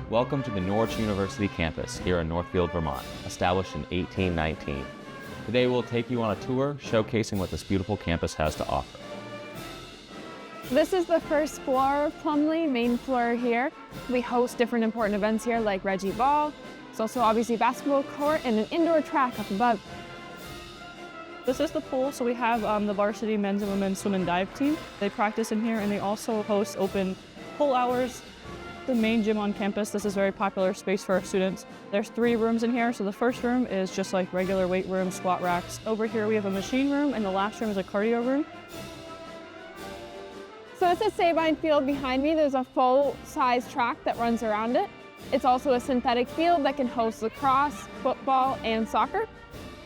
Welcome to the Norwich University campus here in Northfield, Vermont, established in 1819. Today we'll take you on a tour showcasing what this beautiful campus has to offer. This is the first floor of Plumley, main floor here. We host different important events here like Reggie Ball. There's also obviously a basketball court and an indoor track up above. This is the pool, so we have the varsity men's and women's swim and dive team. They practice in here and they also host open pool hours. The main gym on campus, this is a very popular space for our students. There's 3 rooms in here. So the first room is just like regular weight room, squat racks. Over here we have a machine room and the last room is a cardio room. So it's a Sabine field behind me. There's a full-size track that runs around it. It's also a synthetic field that can host lacrosse, football, and soccer.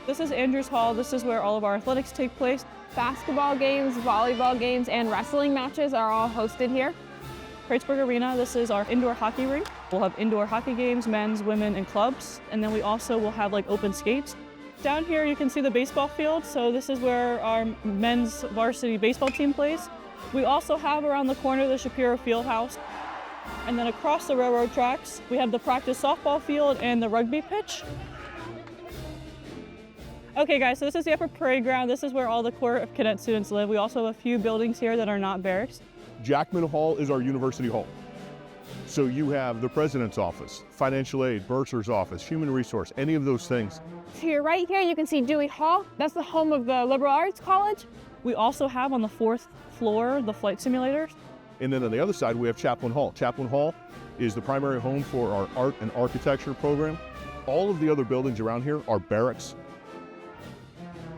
This is Answorth Hall. This is where all of our athletics take place. Basketball games, volleyball games, and wrestling matches are all hosted here. Kreuzberg Arena, this is our indoor hockey rink. We'll have indoor hockey games, men's, women, and clubs. And then we also will have like open skates. Down here you can see the baseball field. So this is where our men's varsity baseball team plays. We also have around the corner the Shapiro Fieldhouse. And then across the railroad tracks, we have the practice softball field and the rugby pitch. Okay guys, so this is the upper parade ground. This is where all the Corps of Cadet students live. We also have a few buildings here that are not barracks. Jackman Hall is our university hall. So you have the president's office, financial aid, bursar's office, human resource, any of those things. To your right here, you can see Dewey Hall. That's the home of the Liberal Arts College. We also have on the 4th floor the flight simulators. And then on the other side, we have Chaplain Hall. Chaplain Hall is the primary home for our art and architecture program. All of the other buildings around here are barracks.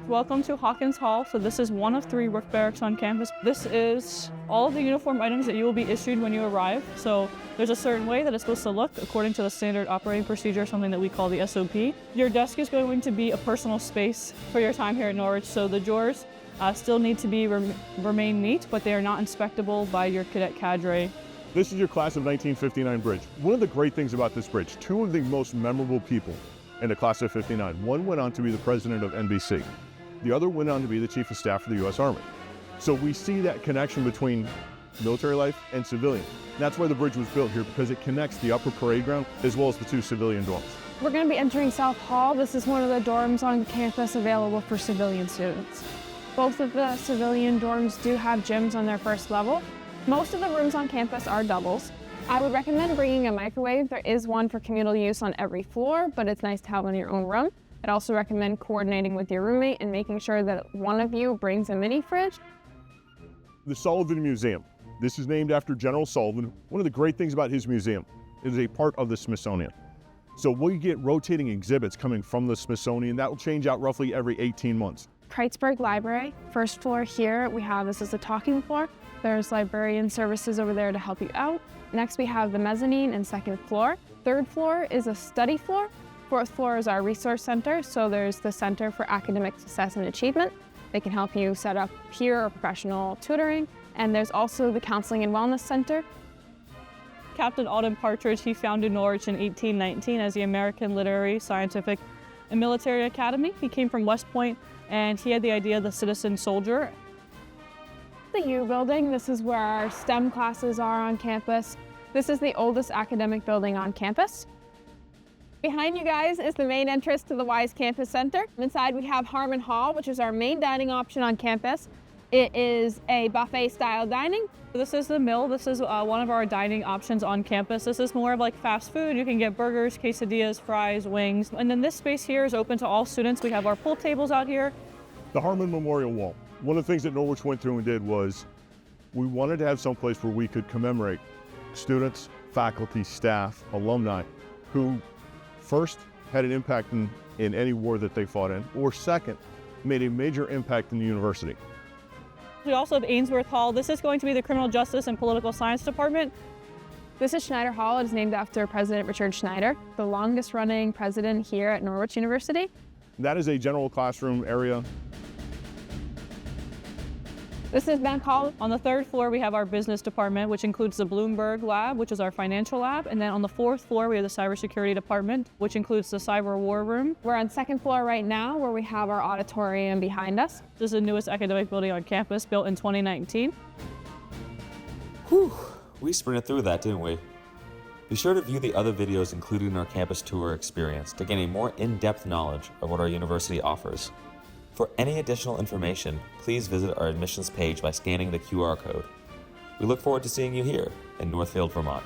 Welcome to Hawkins Hall. So this is one of 3 work barracks on campus. This is all of the uniform items that you will be issued when you arrive. So there's a certain way that it's supposed to look according to the standard operating procedure, something that we call the SOP. Your desk is going to be a personal space for your time here at Norwich. So the drawers still need to be remain neat, but they are not inspectable by your cadet cadre. This is your class of 1959 bridge. One of the great things about this bridge, 2 of the most memorable people in the class of 59. One went on to be the president of NBC. The other went on to be the Chief of Staff for the U.S. Army. So we see that connection between military life and civilian. That's why the bridge was built here, because it connects the upper parade ground as well as the 2 civilian dorms. We're going to be entering South Hall. This is one of the dorms on campus available for civilian students. Both of the civilian dorms do have gyms on their first level. Most of the rooms on campus are doubles. I would recommend bringing a microwave. There is one for communal use on every floor, but it's nice to have in your own room. I'd also recommend coordinating with your roommate and making sure that one of you brings a mini fridge. The Sullivan Museum. This is named after General Sullivan. One of the great things about his museum is a part of the Smithsonian. So we get rotating exhibits coming from the Smithsonian. That will change out roughly every 18 months. Kreuzberg Library, first floor here, this is the talking floor. There's librarian services over there to help you out. Next we have the mezzanine and 2nd floor. 3rd floor is a study floor. 4th floor is our resource center, so there's the Center for Academic Success and Achievement. They can help you set up peer or professional tutoring. And there's also the Counseling and Wellness Center. Captain Alden Partridge, he founded Norwich in 1819 as the American Literary, Scientific, and Military Academy. He came from West Point, and he had the idea of the citizen soldier. The U building, this is where our STEM classes are on campus. This is the oldest academic building on campus. Behind you guys is the main entrance to the Wise Campus Center. Inside we have Harmon Hall, which is our main dining option on campus. It is a buffet style dining. This is the Mill. This is one of our dining options on campus. This is more of like fast food. You can get burgers, quesadillas, fries, wings. And then this space here is open to all students. We have our pool tables out here. The Harmon Memorial Wall. One of the things that Norwich went through and did was we wanted to have some place where we could commemorate students, faculty, staff, alumni who first had an impact in any war that they fought in, or second, made a major impact in the university. We also have Answorth Hall. This is going to be the Criminal Justice and Political Science Department. This is Schneider Hall. It is named after President Richard Schneider, the longest running president here at Norwich University. That is a general classroom area. This is Bank Hall. On the 3rd floor, we have our business department, which includes the Bloomberg lab, which is our financial lab. And then on the 4th floor, we have the cybersecurity department, which includes the cyber war room. We're on 2nd floor right now, where we have our auditorium behind us. This is the newest academic building on campus, built in 2019. Whew, we sprinted through that, didn't we? Be sure to view the other videos included in our campus tour experience to gain a more in-depth knowledge of what our university offers. For any additional information, please visit our admissions page by scanning the QR code. We look forward to seeing you here in Northfield, Vermont.